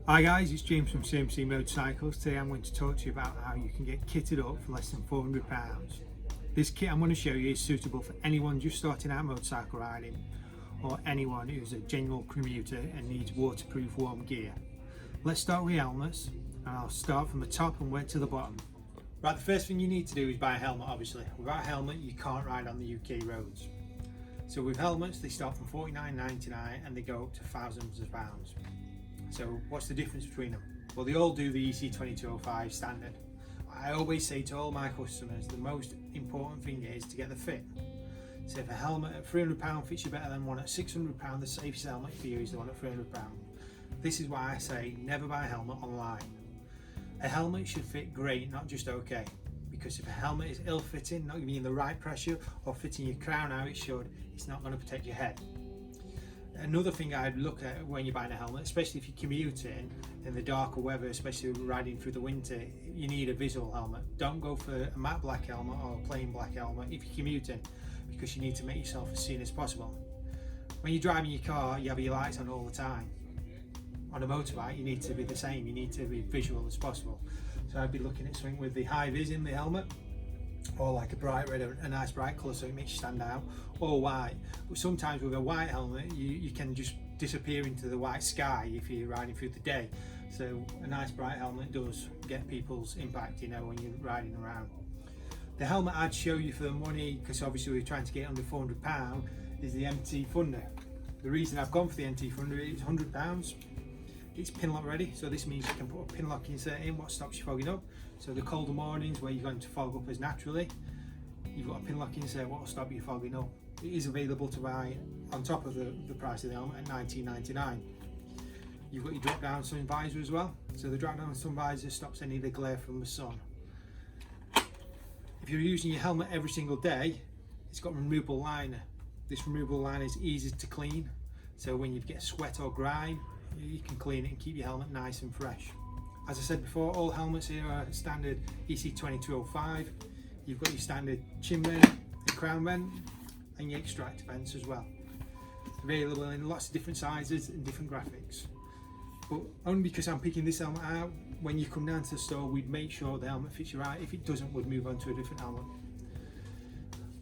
Hi guys, it's James from CMC Motorcycles. Today I'm going to talk to you about how you can get kitted up for less than £400. This kit I'm going to show you is suitable for anyone just starting out motorcycle riding or anyone who's a general commuter and needs waterproof warm gear. Let's start with helmets, and I'll start from the top and work to the bottom. Right, the first thing you need to do is buy a helmet. Obviously, without a helmet you can't ride on the UK roads. So with helmets they start from £49.99 and they go up to thousands of pounds. So what's the difference between them? Well, they all do the EC2205 standard. I always say to all my customers, the most important thing is to get the fit. So if a helmet at £300 fits you better than one at £600, the safest helmet for you is the one at £300. This is why I say never buy a helmet online. A helmet should fit great, not just okay. Because if a helmet is ill-fitting, not giving you the right pressure or fitting your crown how it should, it's not going to protect your head. Another thing I'd look at when you're buying a helmet, especially if you're commuting in the darker weather, especially riding through the winter, you need a visual helmet. Don't go for a matte black helmet or a plain black helmet if you're commuting, because you need to make yourself as seen as possible. When you're driving your car, you have your lights on all the time. On a motorbike, you need to be the same. You need to be visual as possible. So I'd be looking at something with the high vis in the helmet, or like a bright red, a nice bright colour so it makes you stand out, or white. But sometimes with a white helmet you can just disappear into the white sky if you're riding through the day. So a nice bright helmet does get people's impact, you know, when you're riding around. The helmet I'd show you for the money, because obviously we're trying to get under £400, is the MT Thunder. The reason I've gone for the MT Thunder is £100. It's pin lock ready, so this means you can put a pin lock insert in what stops you fogging up. So the colder mornings where you're going to fog up as naturally, you've got a pin lock insert what will stop you fogging up. It is available to buy on top of the price of the helmet at £19.99. You've got your drop down sun visor as well. So the drop down sun visor stops any of the glare from the sun. If you're using your helmet every single day, it's got a removable liner. This removable liner is easy to clean, so when you get sweat or grime, you can clean it and keep your helmet nice and fresh. As I said before, all helmets here are standard EC2205. You've got your standard chin vent, your crown vent, and your extractor vents as well. Available in lots of different sizes and different graphics. But only because I'm picking this helmet out, when you come down to the store, we'd make sure the helmet fits you right. If it doesn't, we'd move on to a different helmet.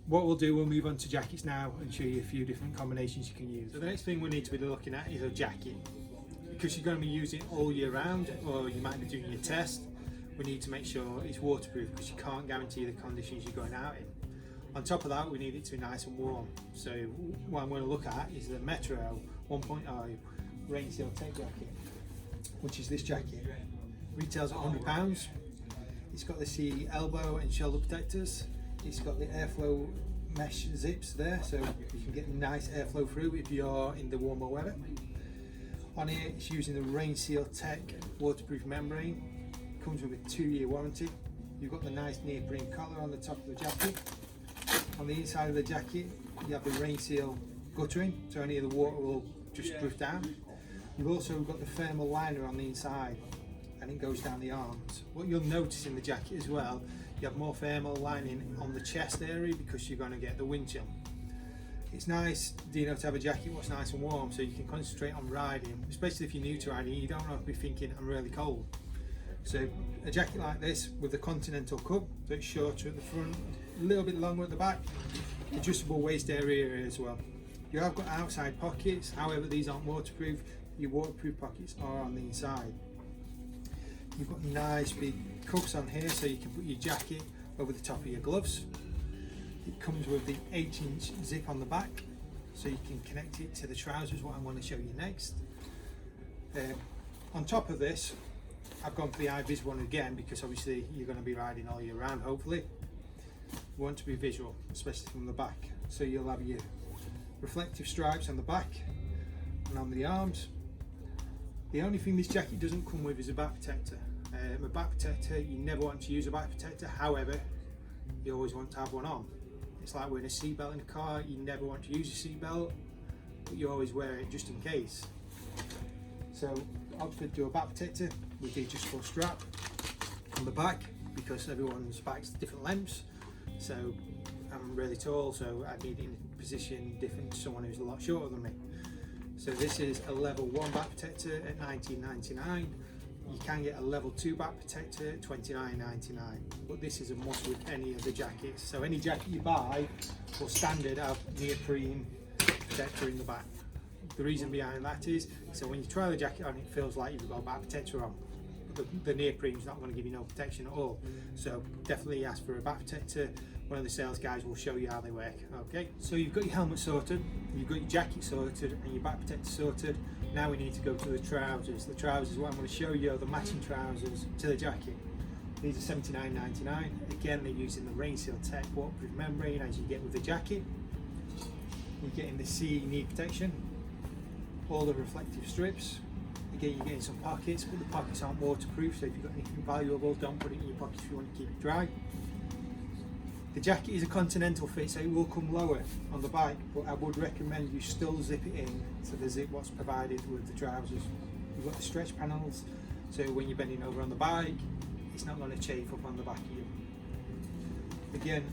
What we'll do, we'll move on to jackets now and show you a few different combinations you can use. So the next thing we need to be looking at is a jacket. Because you're going to be using it all year round, or you might be doing your test, we need to make sure it's waterproof, because you can't guarantee the conditions you're going out in. On top of that, we need it to be nice and warm. So what I'm going to look at is the Metro 1.0 Rain Seal Tech jacket, which is this jacket. Retails at £100. It's got the elbow and shoulder protectors. It's got the airflow mesh zips there, so you can get nice airflow through if you're in the warmer weather. On here, it's using the Rain Seal Tech waterproof membrane. Comes with a 2-year warranty. You've got the nice neoprene collar on the top of the jacket. On the inside of the jacket, you have the Rain Seal guttering, so any of the water will just drift down. You've also got the thermal liner on the inside, and it goes down the arms. What you'll notice in the jacket as well, you have more thermal lining on the chest area because you're going to get the wind chill. It's nice, you know, to have a jacket what's nice and warm, so you can concentrate on riding, especially if you're new to riding. You don't have to be thinking I'm really cold. So a jacket like this with the continental cup, so it's shorter at the front, a little bit longer at the back, adjustable waist area as well. You have got outside pockets, however these aren't waterproof. Your waterproof pockets are on the inside. You've got nice big cups on here, so you can put your jacket over the top of your gloves. It comes with the 8-inch zip on the back, so you can connect it to the trousers, what I want to show you next. On top of this, I've gone for the high-vis one again, because obviously you're going to be riding all year round, hopefully. You want to be visual, especially from the back. So you'll have your reflective stripes on the back and on the arms. The only thing this jacket doesn't come with is a back protector. A back protector, you never want to use a back protector, however, you always want to have one on. It's like wearing a seatbelt in a car. You never want to use a seatbelt, but you always wear it just in case. So Oxford do a back protector with the adjustable strap on the back, because everyone's back's different lengths. So I'm really tall, so I need it in a position different to someone who's a lot shorter than me. So this is a level 1 back protector at $19.99. You can get a level 2 back protector at $29.99. But this is a must with any of the jackets. So any jacket you buy will standard have neoprene protector in the back. The reason behind that is, so when you try the jacket on, it feels like you've got a back protector on. The neoprene is not going to give you no protection at all. So definitely ask for a back protector. One of the sales guys will show you how they work. Okay, so you've got your helmet sorted, you've got your jacket sorted, and your back protector sorted. Now we need to go to the trousers. The trousers, what I'm going to show you are the matching trousers to the jacket. These are $79.99. Again, they're using the Rain Seal Tech waterproof membrane as you get with the jacket. You're getting the C knee protection, all the reflective strips. Again, you're getting some pockets, but the pockets aren't waterproof, so if you've got anything valuable, don't put it in your pockets if you want to keep it dry. The jacket is a continental fit, so it will come lower on the bike, but I would recommend you still zip it in to the zip what's provided with the trousers. You've got the stretch panels, so when you're bending over on the bike, it's not going to chafe up on the back of you. Again,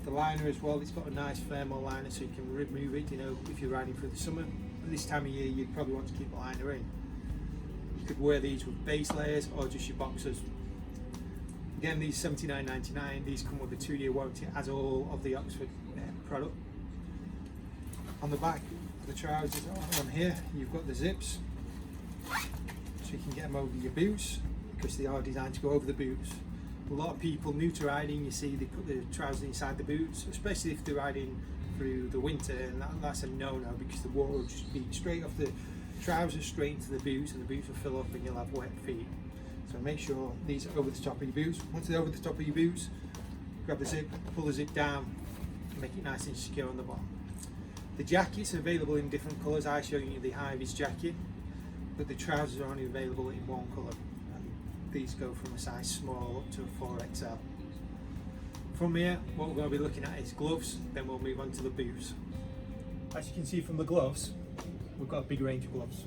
the liner as well, it's got a nice thermal liner, so you can remove it, you know, if you're riding through the summer. But this time of year, you'd probably want to keep the liner in. You could wear these with base layers or just your boxers. Again, these $79.99, these come with a 2-year warranty as all of the Oxford product. On the back of the trousers on here, you've got the zips, so you can get them over your boots, because they are designed to go over the boots. A lot of people new to riding, you see they put the trousers inside the boots, especially if they're riding through the winter, and that's a no-no, because the water will just beat straight off the trousers straight into the boots, and the boots will fill up and you'll have wet feet. So make sure these are over the top of your boots. Once they're over the top of your boots, grab the zip, pull the zip down, and make it nice and secure on the bottom. The jackets are available in different colours. I show you the high-vis jacket, but the trousers are only available in one colour. And these go from a size small up to a 4XL. From here, what we're going to be looking at is gloves, then we'll move on to the boots. As you can see from the gloves, we've got a big range of gloves.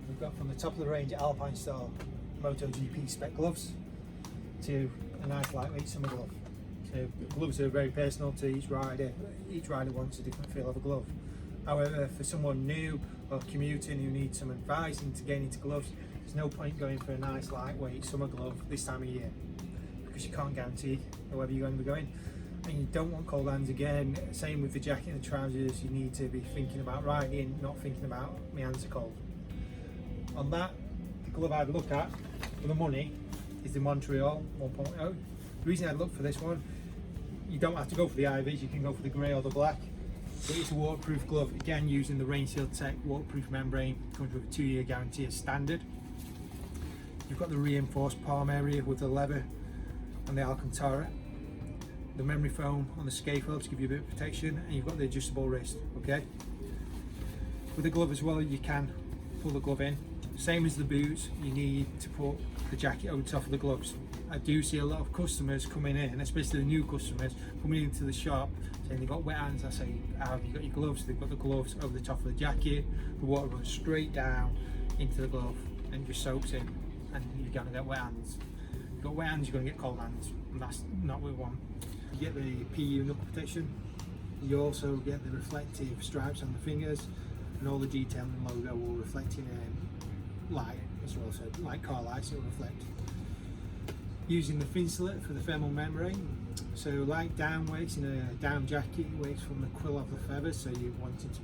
We've got from the top of the range Alpine Star MotoGP spec gloves to a nice lightweight summer glove. So gloves are very personal to each rider. Each rider wants a different feel of a glove. However, for someone new or commuting who needs some advice into getting into gloves, there's no point going for a nice lightweight summer glove this time of year, because you can't guarantee whether you're going to be going. And you don't want cold hands again. Same with the jacket and the trousers, you need to be thinking about riding, not thinking about my hands are cold. On that, the glove I'd look at for the money is the Montreal 1.0. The reason I'd look for this one, you don't have to go for the IVs, you can go for the grey or the black. But it's a waterproof glove, again using the Rain Seal Tech waterproof membrane, comes with a 2-year guarantee as standard. You've got the reinforced palm area with the leather and the Alcantara, the memory foam on the scapula to give you a bit of protection, and you've got the adjustable wrist. Okay. With the glove as well, you can pull the glove in. Same as the boots, you need to put the jacket over the top of the gloves. I do see a lot of customers coming in, especially the new customers coming into the shop saying they've got wet hands. I say, how have you got your gloves? They've got the gloves over the top of the jacket, the water runs straight down into the glove and just soaks in, and you're going to get wet hands. If you've got wet hands, you're going to get cold hands, and that's not what we want. You get the PU knuckle protection, you also get the reflective stripes on the fingers, and all the detailing logo will reflect in light as well, so like car lights, it will reflect. Using the fin slit for the thermal membrane, so like down weights in a down jacket, weights from the quill of the feathers, so you're wanting to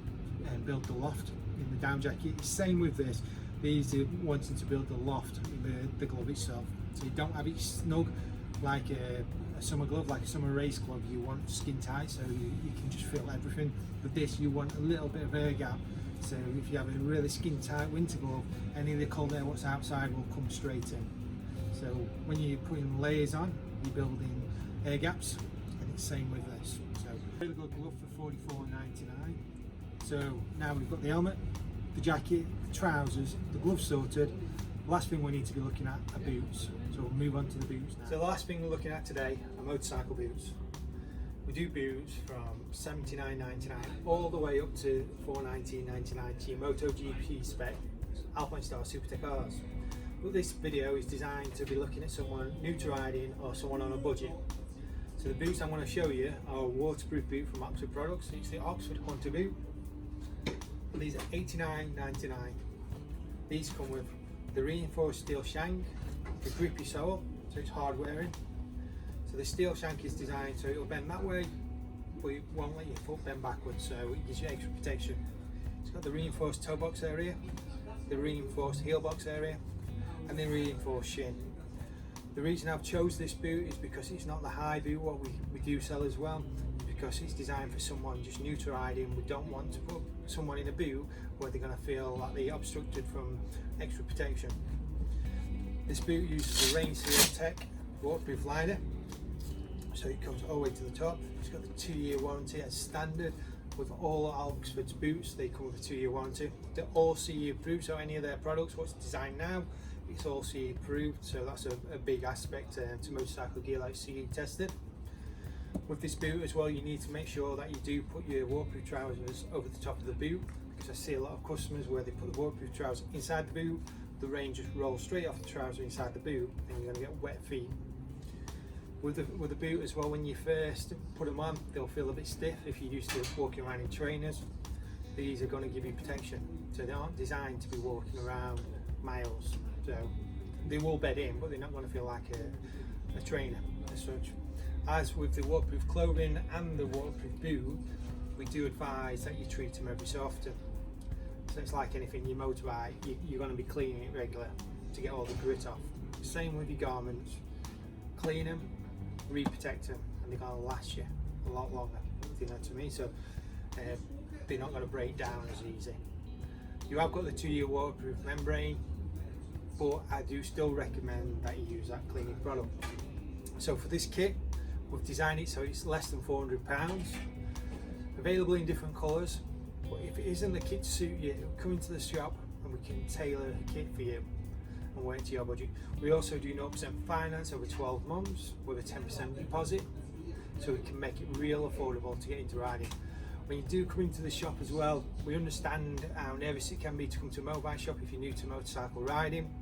build the loft in the down jacket. Same with this, these are wanting to build the loft in the glove itself, so you don't have it snug like a summer glove, like a summer race glove. You want skin tight, so you can just feel everything. With this, you want a little bit of air gap, so if you have a really skin tight winter glove, any of the cold air what's outside will come straight in. So when you're putting layers on, you're building air gaps, and it's the same with this. So really good glove for $44.99. So now we've got the helmet, the jacket, the trousers, the gloves sorted. The last thing we need to be looking at are boots. So we'll move on to the boots now. So the last thing we're looking at today are motorcycle boots. We do boots from $79.99 all the way up to $419.99 to your MotoGP spec Alpine Star Supertech Rs. But this video is designed to be looking at someone new to riding or someone on a budget. So the boots I want to show you are a waterproof boot from Oxford Products. It's the Oxford Hunter boot. and these are $89.99. These come with the reinforced steel shank, the grippy sole, so it's hard wearing. So the steel shank is designed so it'll bend that way, but it won't let your foot bend backwards, so it gives you extra protection. It's got the reinforced toe box area, the reinforced heel box area, and the reinforced shin. The reason I've chose this boot is because it's not the high boot what we do sell as well, because it's designed for someone just new to riding. We don't want to put someone in a boot where they're going to feel like they're obstructed from extra protection. This boot uses the Rain Seal Tech waterproof liner, so it comes all the way to the top. It's got the 2-year warranty as standard. With all Oxford's boots, they come with a 2-year warranty. They're all CE approved, so any of their products, what's designed now, it's all CE approved, so that's a big aspect to motorcycle gear, like CE tested. With this boot as well, you need to make sure that you do put your waterproof trousers over the top of the boot, because I see a lot of customers where they put the waterproof trousers inside the boot, the rain just rolls straight off the trouser inside the boot, and you're going to get wet feet. With the boot as well, when you first put them on, they'll feel a bit stiff if you're used to walking around in trainers. These are going to give you protection, so they aren't designed to be walking around miles. So they will bed in, but they're not going to feel like a trainer as such. As with the waterproof clothing and the waterproof boot, we do advise that you treat them every so often. So it's like anything, your motorbike, you're going to be cleaning it regular to get all the grit off. Same with your garments, clean them, re-protect them, and they're going to last you a lot longer, you know what I mean? So they're not going to break down as easy. You have got the 2-year waterproof membrane, but I do still recommend that you use that cleaning product. So for this kit, we've designed it so it's less than £400, available in different colours, but if it isn't the kit to suit you, come into the shop and we can tailor a kit for you and work to your budget. We also do 0% finance over 12 months with a 10% deposit, so we can make it real affordable to get into riding. When you do come into the shop as well, we understand how nervous it can be to come to a motorbike shop if you're new to motorcycle riding.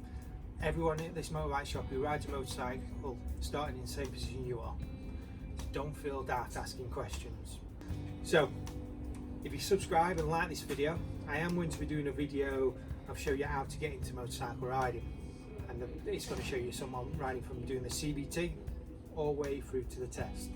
Everyone at this motorbike shop who rides a motorcycle started in the same position you are. So don't feel daft asking questions. So if you subscribe and like this video, I am going to be doing a video of show you how to get into motorcycle riding, and it's going to show you someone riding from doing the CBT all the way through to the test.